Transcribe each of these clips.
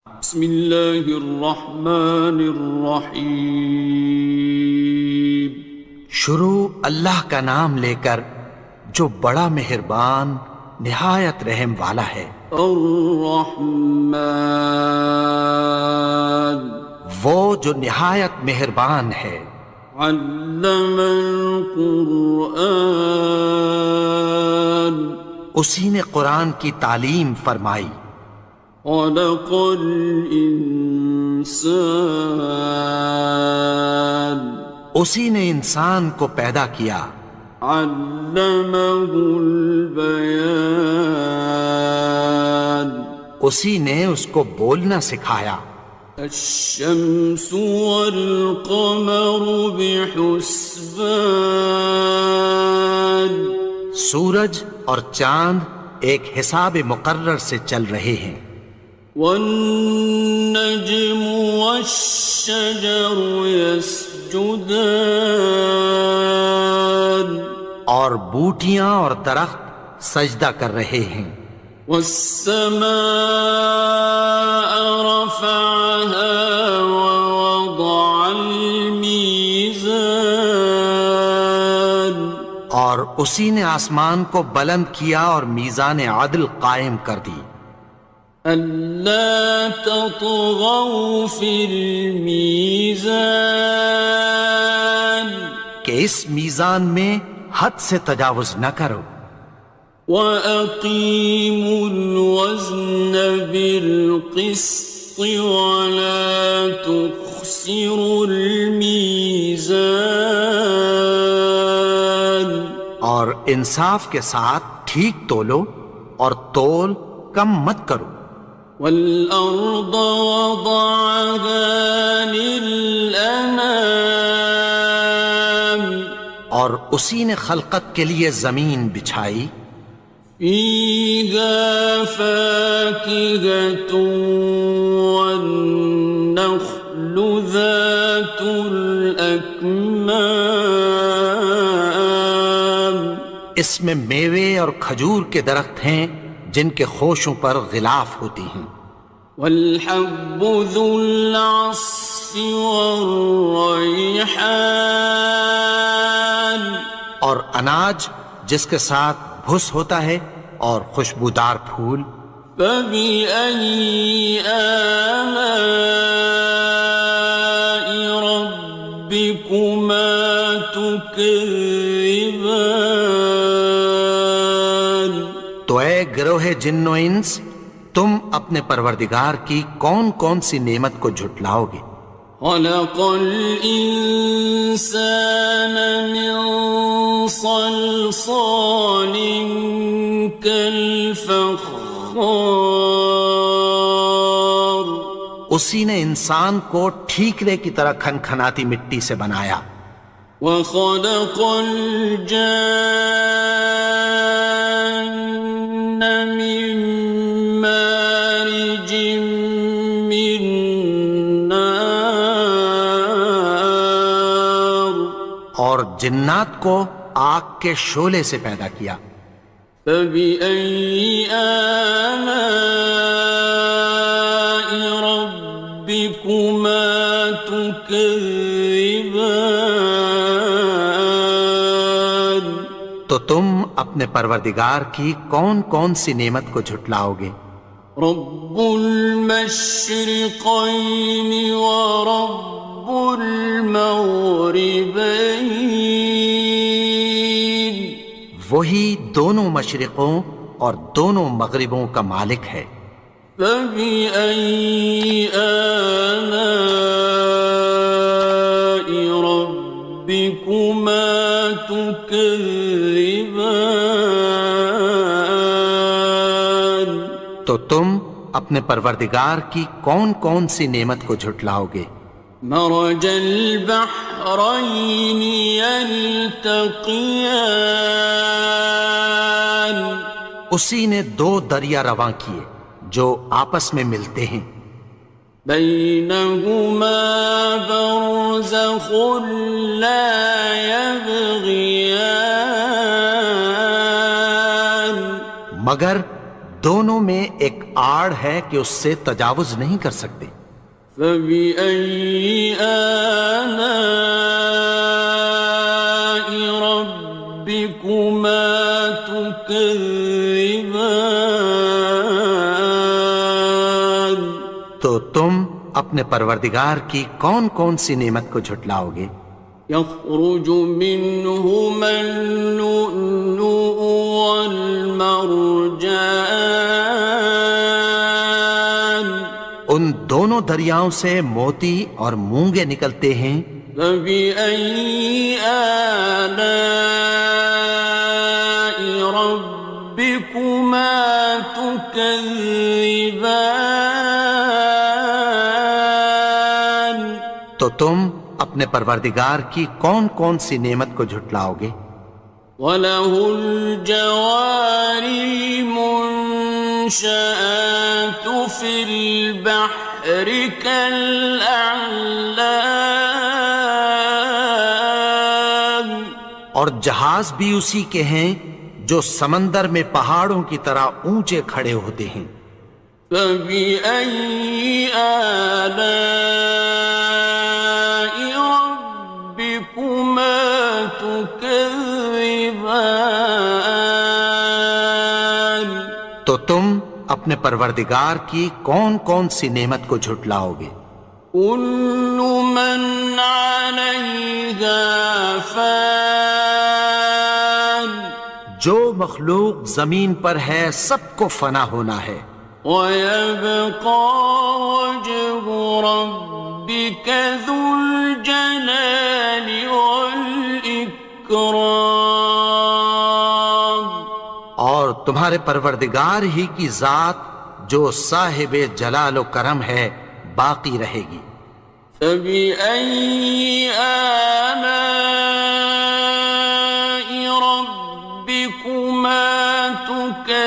بسم اللہ الرحمن الرحیم۔ شروع اللہ کا نام لے کر جو بڑا مہربان نہایت رحم والا ہے۔ الرحمن، وہ جو نہایت مہربان ہے۔ علم القرآن، اسی نے قرآن کی تعلیم فرمائی۔ خلق الانسان، اسی نے انسان کو پیدا کیا۔ علمہ البیان، اسی نے اس کو بولنا سکھایا۔ الشمس والقمر بحسبان، سورج اور چاند ایک حساب مقرر سے چل رہے ہیں۔ والنجم والشجر يسجدان، اور بوٹیاں اور درخت سجدہ کر رہے ہیں۔ والسماء رفعها ووضع الميزان، اور اسی نے آسمان کو بلند کیا اور میزان عدل قائم کر دی۔ ألا تطغوا في الميزان، کہ اس میزان میں حد سے تجاوز نہ کرو۔ وَأَقِيمُوا الْوَزْنَ بِالْقِسْطِ وَلَا تُخْسِرُوا الْمِيزَانَ، اور انصاف کے ساتھ ٹھیک تولو اور تول کم مت کرو۔ وَالْأَرْضَ وَضَعَهَا لِلْأَنَامِ، اور اسی نے خلقت کے لیے زمین بچھائی۔ فِيهَا فَاكِهَةٌ وَالنَّخْلُ ذَاتُ الْأَكْمَامِ، اس میں میوے اور کھجور کے درخت ہیں جن کے خوشوں پر غلاف ہوتی ہیں۔ وَالْحَبُّ ذُو الْعَصْفِ وَالرَّيْحَانِ، اور اناج جس کے ساتھ بھس ہوتا ہے اور خوشبودار پھول۔ فَبِأَيِّ آلَاءِ رَبِّكُمَا تُكَذِّبَانِ، تو اے گروہ جن و انس، تم اپنے پروردگار کی کون کون سی نعمت کو جھٹلاؤ گے؟ خَلَقَ الْإِنسَانَ مِنْ صَلْصَالٍ كَالْفَخَّارِ، اسی نے انسان کو ٹھیکرے کی طرح کھنکھناتی مٹی سے بنایا۔ وَخَلَقَ الْجَانَّ مِن مَّارِجٍ مِّن نَّارٍ، اور جنات کو آگ کے شعلے سے پیدا کیا۔ فَبِأَيِّ آلَاءِ رَبِّكُمَا تُكَذِّبَانِ، تو تم اپنے پروردگار کی کون کون سی نعمت کو جھٹلاؤ گے؟ رب المشرقين ورب المغربين، وہی دونوں مشرقوں اور دونوں مغربوں کا مالک ہے۔ فبأي آلاء ربكما تكذبان، تو تم اپنے پروردگار کی کون کون سی نعمت کو جھٹلاؤ گے؟ مرج البحرين يلتقيان، اسی نے دو دریا رواں کیے جو آپس میں ملتے ہیں۔ بينهما برزخ لا يبغيان، مگر دونوں میں ایک آڑ ہے کہ اس سے تجاوز نہیں کر سکتے۔ فبأي آلاء ربكما تكذبان؟ تو تم اپنے پروردگار کی کون کون سی نعمت کو جھٹلاؤ گے؟ يخرج منهما اللؤلؤ والمرجان، ان دونوں دریاؤں سے موتی اور مونگے نکلتے ہیں۔ فبأي آلاء ربكما تكذبان؟ تو تم اپنے پروردگار کی کون کون سی نعمت کو جھٹلاؤ گے؟ وَلَهُ الْجَوَارِ الْمُنشَآتُ فِي الْبَحْرِ كَالْأَعْلَامِ، اور جہاز بھی اسی کے ہیں جو سمندر میں پہاڑوں کی طرح اونچے کھڑے ہوتے ہیں۔ فَبِأَيِّ آلَاءِ رَبِّكُمَا تُكَذِّبَانِ؟ تو تم اپنے پروردگار کی کون کون سی نعمت کو جھٹلاؤ گے؟ كُلُّ مَنْ عَلَيْهَا فَانٍ، جو مخلوق زمین پر ہے سب کو فنا ہونا ہے۔ وَيَبْقَى وَجْهُ رَبِّكَ ذُو الْجَلَالِ وَالْإِكْرَامِ، اور تمہارے پروردگار ہی کی ذات جو صاحب جلال و کرم ہے باقی رہے گی۔ فَبِأَيِّ آلَاءِ رَبِّكُمَا تُكَذِّبَانِ؟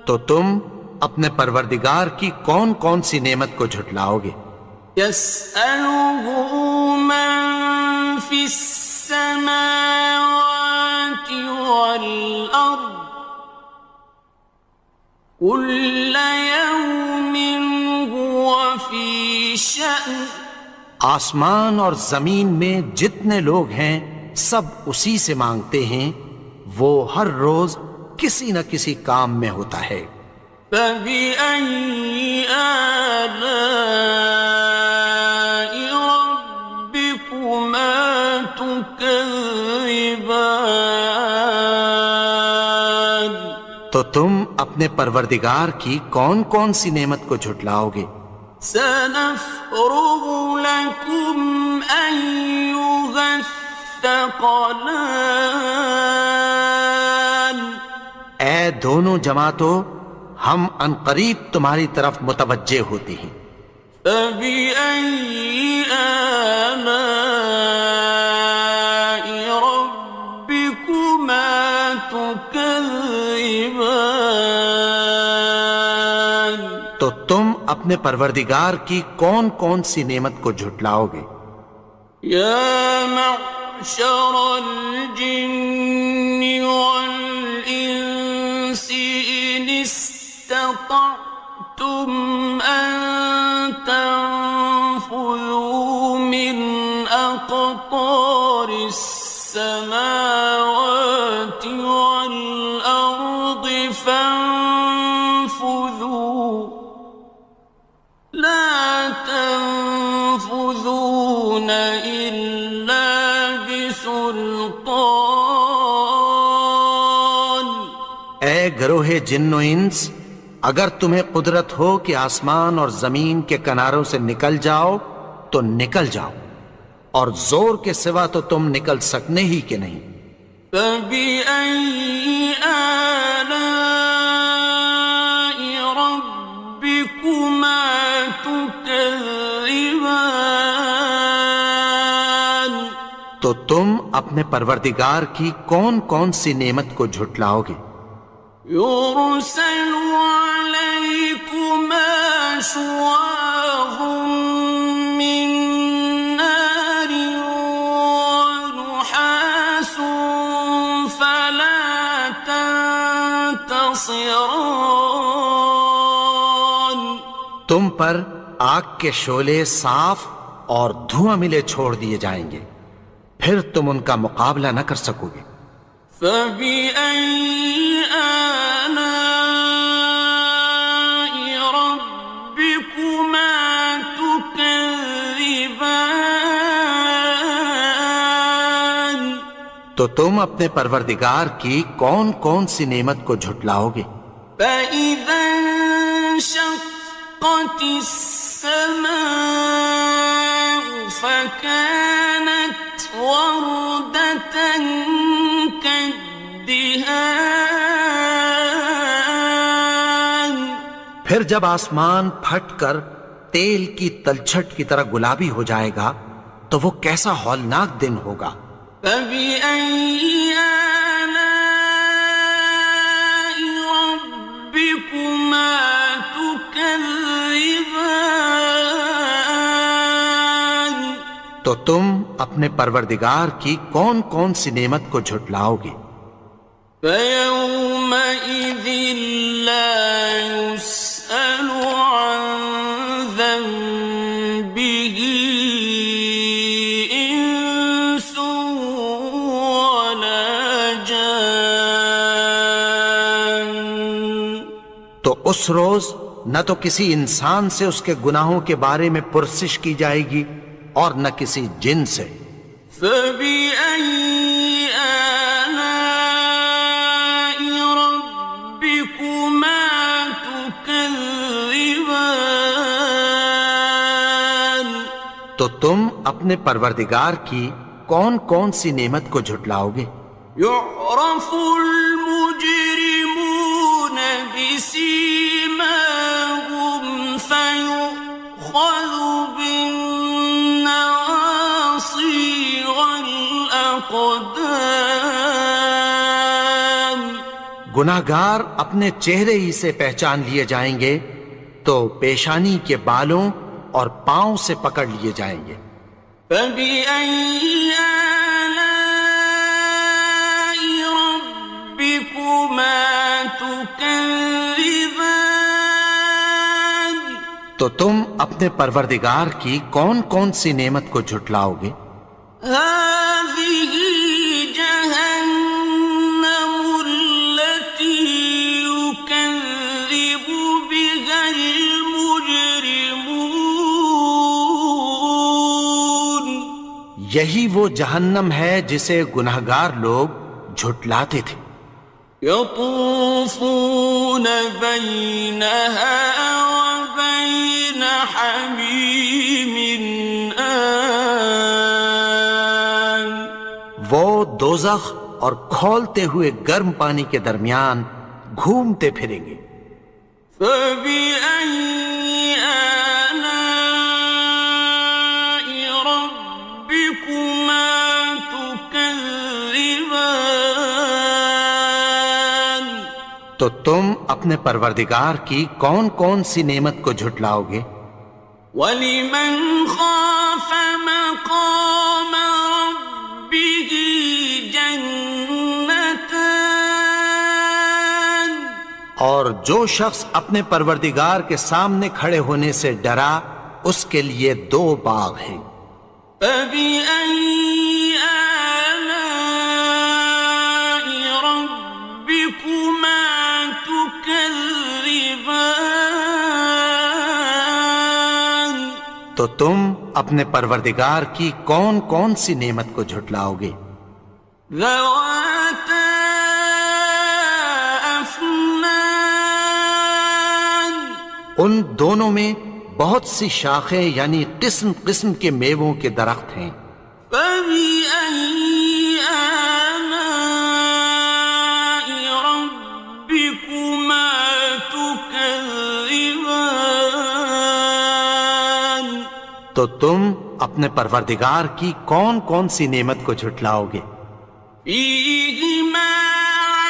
تو تم اپنے پروردگار کی کون کون سی نعمت کو جھٹلاؤ گے؟ يَسْأَلُهُ مَن فِي السَّمَاوَاتِ وَالْأَرْضِ كُلَّ يَوْمٍ هُوَ فِي شَأْنٍ، آسمان اور زمین میں جتنے لوگ ہیں سب اسی سے مانگتے ہیں، وہ ہر روز کسی نہ کسی کام میں ہوتا ہے۔ فَبِأَيِّ آلَاءِ رَبِّكُمَا تُكَذِّبَانِ؟ تو تم اپنے پروردگار کی کون کون سی نعمت کو جھٹلاؤ گے؟ سَنَفْرُغُ لَكُمْ أَيُّهَ الثَّقَلَانِ، اے دونوں جماعتوں، ہم عنقریب تمہاری طرف متوجہ ہوتے ہیں۔ فَبِأَيِّ آلَاءِ رَبِّكُمَا تُكَذِّبَانِ؟ تو تم اپنے پروردگار کی کون کون سی نعمت کو جھٹلاؤ گے؟ يَا مَعْشَرَ الْجِنِّ وَالْإِنسِ إِنِ اسْتَطَعْتُمْ أَن تَنفُذُوا مِنْ أَقْطَارِ السَّمَاوَاتِ وَالْأَرْضِ فَانفُذُوا لَا تَنفُذُونَ إِلَّا بِسُلْطَانٍ۔ اے گروہ جن و انس، اگر تمہیں قدرت ہو کہ آسمان اور زمین کے کناروں سے نکل جاؤ تو نکل جاؤ، اور زور کے سوا تو تم نکل سکنے ہی کہ نہیں۔ فَبِأَيِّ آلَاءِ رَبِّكُمَا تُكَذِّبَانِ؟ تو تم اپنے پروردگار کی کون کون سی نعمت کو جھٹلاؤ گے؟ يُرْسَلُ عَلَيْكُمَا شُوَاظٌ مِّن نَّارٍ وَنُحَاسٌ تنتصران تم پر آگ کے شعلے صاف اور دھواں ملے چھوڑ دیے جائیں گے، پھر تم ان کا مقابلہ نہ کر سکو گے۔ فَبِأَيِّ آلَاءِ رَبِّكُمَا تُكَذِّبَانِ تو تم اپنے پروردگار کی کون کون سی نعمت کو جھٹلاؤ گے؟ فَإِذَا انشَقَّتِ السَّمَاءُ فَكَانَتْ وَرْدَةً كَالدِّهَانِ پھر جب آسمان پھٹ کر تیل کی تلچھٹ کی طرح گلابی ہو جائے گا تو وہ کیسا ہولناک دن ہوگا۔ فَبِأَيِّ آلَاءِ رَبِّكُمَا تُكَذِّبَانِ تو تم اپنے پروردگار کی کون کون سی نعمت کو جھٹلاؤ گے؟ فَيَوْمَئِذٍ لَا يُسْأَلُ عَنْ ذَنبِهِ إِنسٌ وَلَا جَانٌ تو اس روز نہ تو کسی انسان سے اس کے گناہوں کے بارے میں پرسش کی جائے گی اور نہ کسی جن سے۔ فَبِأَيِّ آلَاءِ رَبِّكُمَا تُكَذِّبَانِ تو تم اپنے پروردگار کی کون کون سی نعمت کو جھٹلاؤ گے؟ يُعْرَفُ الْمُجْرِمُونَ بِسِيمَاهُمْ فَيُؤْخَذُ بِالنَّوَاصِي وَالْأَقْدَامِ گناہگار اپنے چہرے ہی سے پہچان لیے جائیں گے تو پیشانی کے بالوں اور پاؤں سے پکڑ لیے جائیں گے۔ فَبِأَيِّ آلَاءِ رَبِّكُمَا تُكَذِّبَانِ تو تم اپنے پروردگار کی کون کون سی نعمت کو جھٹلاؤ گے؟ هَٰذِهِ جَهَنَّمُ الَّتِي يُكَذِّبُ بِهَا الْمُجْرِمُونَ یہی وہ جہنم ہے جسے گناہگار لوگ جھٹلاتے تھے۔ يَطُوفُونَ بَيْنَهَا وَبَيْنَ حَمِيمٍ آنٍ وہ دوزخ اور کھولتے ہوئے گرم پانی کے درمیان گھومتے پھریں گے۔ فَبِأَيِّ آلَاءِ رَبِّكُمَا تُكَذِّبَانِ تو تم اپنے پروردگار کی کون کون سی نعمت کو جھٹلاؤ گے؟ وَلِمَنْ خَافَ مَقَامَ رَبِّهِ جَنَّتَانِ اور جو شخص اپنے پروردگار کے سامنے کھڑے ہونے سے ڈرا اس کے لیے دو باغ ہیں۔ فَبِأَيِّ آلَاءِ رَبِّكُمَا تُكَذِّبَانِ تو تم اپنے پروردگار کی کون کون سی نعمت کو جھٹلاؤ گے؟ ذَوَاتَا أَفْنَانٍ ان دونوں میں بہت سی شاخیں یعنی قسم قسم کے میووں کے درخت ہیں۔ فَبِأَيِّ آلَاءِ رَبِّكُمَا تُكَذِّبَانِ تو تم اپنے پروردگار کی کون کون سی نعمت کو جھٹلاؤ گے؟ فِيهِمَا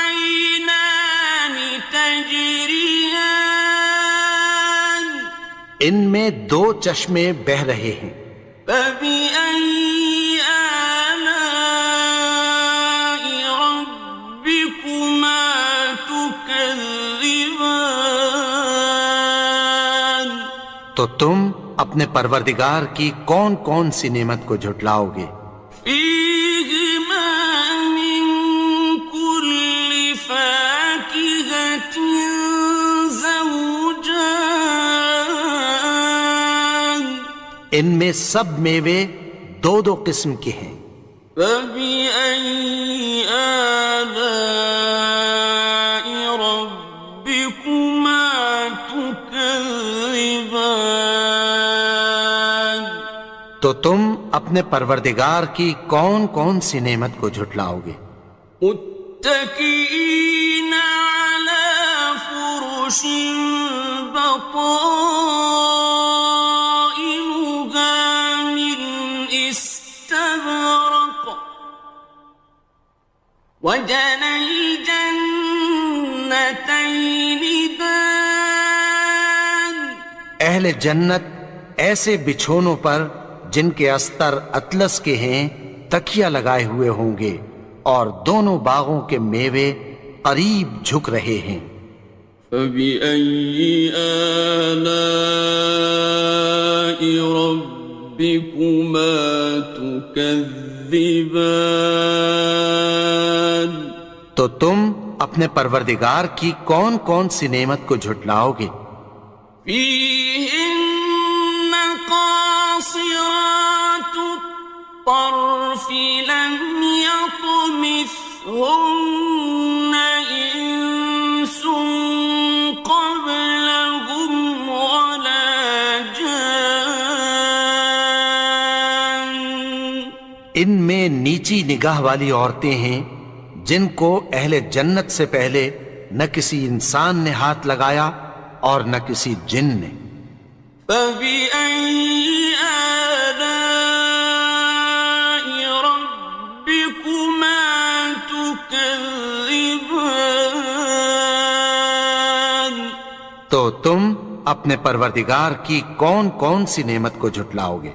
عَيْنَانِ تَجْرِيَانِ ان میں دو چشمے بہہ رہے ہیں۔ فَبِأَيِّ آلَاءِ رَبِّكُمَا تُكَذِّبَانِ تكذبان تو تم اپنے پروردگار کی کون کون سی نعمت کو جھٹلاؤ گے؟ فيهما من كل فاكهة زوجان ان میں سب میوے دو دو قسم کے ہیں۔ فبأي آلاء ربكما تكذبان تو تم اپنے پروردگار کی کون کون سی نعمت کو جھٹلاؤ گے؟ متكئين على فرش بطائنها من استبرق وجنى الجنتين دان اہل جنت ایسے بچھونوں پر جن کے استر اطلس کے ہیں تکیہ لگائے ہوئے ہوں گے، اور دونوں باغوں کے میوے قریب جھک رہے ہیں۔ فبأي آلاء ربكما تكذبان تو تم اپنے پروردگار کی کون کون سی نعمت کو جھٹلاؤ گے؟ فيهن قاصرات الطرف لم يطمثهن إنس قبلهم ولا جان ان میں نیچی نگاہ والی عورتیں ہیں جن کو اہل جنت سے پہلے نہ کسی انسان نے ہاتھ لگایا اور نہ کسی جن نے۔ فبأي آلاء ربكما تكذبان تو تم اپنے پروردگار کی کون کون سی نعمت کو جھٹلاؤ گے؟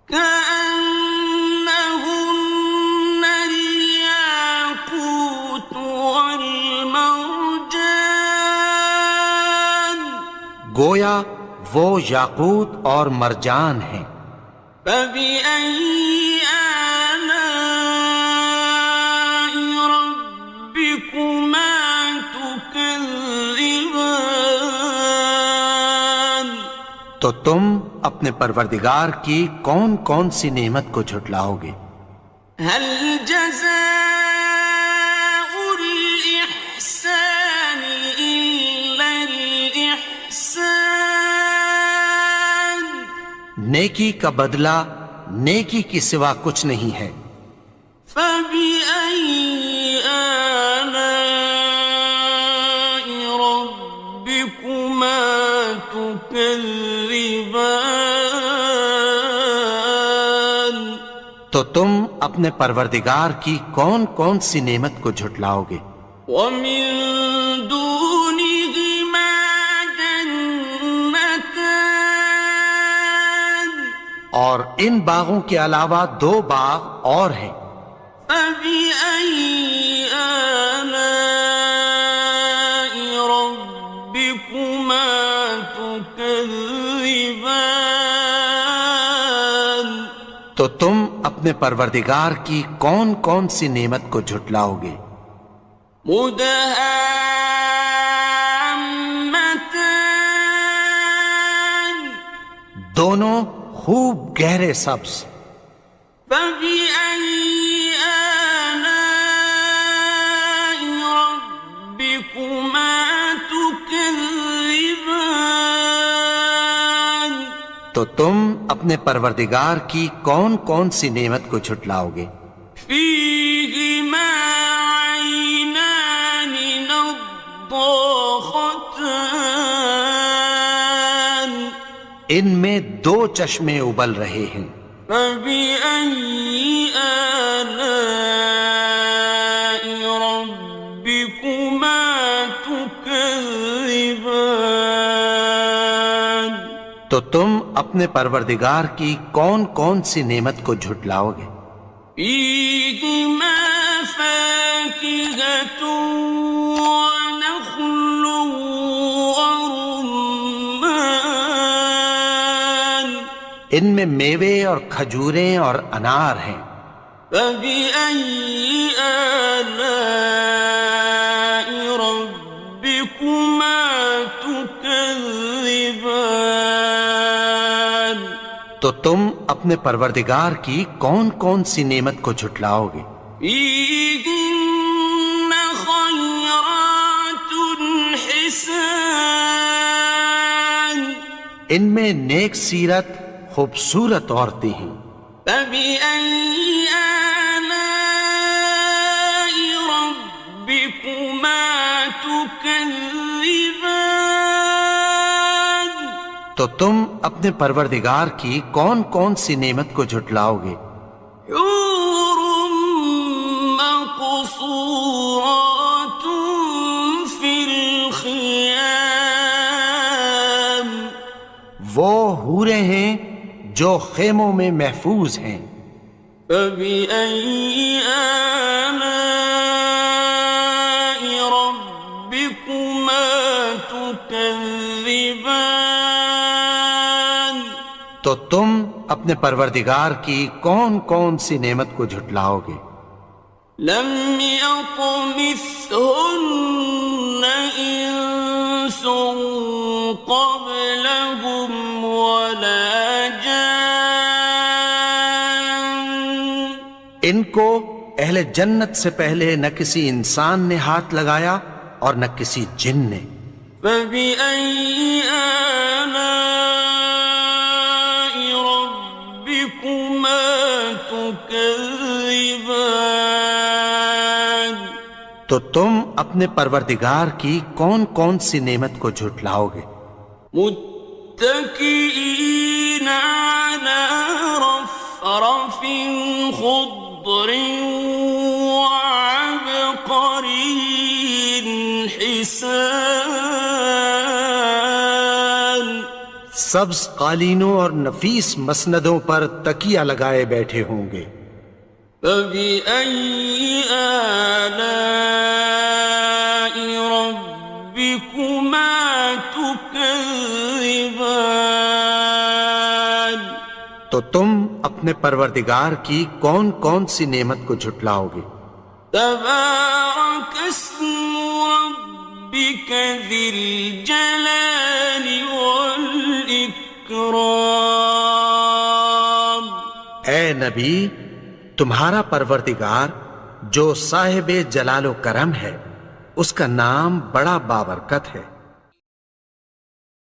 كأنهن الياقوت والمرجان گویا وہ یاقوت اور مرجان ہیں۔ فبأي آلاء ربكما تكذبان تو تم اپنے پروردگار کی کون کون سی نعمت کو جھٹلاؤ گے؟ هل جزاء الإحسان إلا الإحسان نیکی کا بدلہ نیکی کی سوا کچھ نہیں ہے۔ فبأي آلاء ربكما تكذبان تو تم اپنے پروردگار کی کون کون سی نعمت کو جھٹلاؤ گے؟ ومن دونهما جنتان اور ان باغوں کے علاوہ دو باغ اور ہیں۔ فبأي آلاء ربكما تكذبان تو تم اپنے پروردگار کی کون کون سی نعمت کو جھٹلاؤ گے؟ مدهامتان دونوں خوب گہرے سبز۔ فبأي آلاء ربكما تكذبان تو تم اپنے پروردگار کی کون کون سی نعمت کو جھٹلاؤ گے؟ فيهما عينان نضاختان ان میں دو چشمے ابل رہے ہیں۔ فبأي آلاء ربكما تكذبان تو تم اپنے پروردگار کی کون کون سی نعمت کو جھٹلاؤ گے؟ فيهما فاكهة ونخل ان میں میوے اور کھجوریں اور انار ہیں۔ فبأي آلاء ربكما تكذبان؟ تو تم اپنے پروردگار کی کون کون سی نعمت کو جھٹلاؤ گے؟ فيهن خيرات حسان، ان میں نیک سیرت خوبصورت عورتیں ہیں۔ فبأي آلاء ربكما تكذبان؟ تو تم اپنے پروردگار کی کون کون سی نعمت کو جھٹلاؤ گے؟ حور مقصورات في الخيام، وہ حوریں ہیں جو خیموں میں محفوظ ہیں۔ فبأي آلاء ربكما تكذبان؟ تو تم اپنے پروردگار کی کون کون سی نعمت کو جھٹلاؤ گے؟ لم يطمثهن إنس قبلهم ولا جان، ان کو اہل جنت سے پہلے نہ کسی انسان نے ہاتھ لگایا اور نہ کسی جن نے۔ فبأي آلاء ربكما تكذبان؟ تو تم اپنے پروردگار کی کون کون سی نعمت کو جھٹلاؤ گے؟ متكئين على رفرف خضر وعبقري حسان، سبز قالینوں اور نفیس مسندوں پر تکیہ لگائے بیٹھے ہوں گے۔ فبأي آلاء ربكما تكذبان؟ تو تم اپنے پروردگار کی کون کون سی نعمت کو جھٹلاؤ گے؟ تبارك اسم ربك ذي الجلال والإكرام۔ اے نبی، تمہارا پروردگار جو صاحب جلال و کرم ہے، اس کا نام بڑا بابرکت ہے۔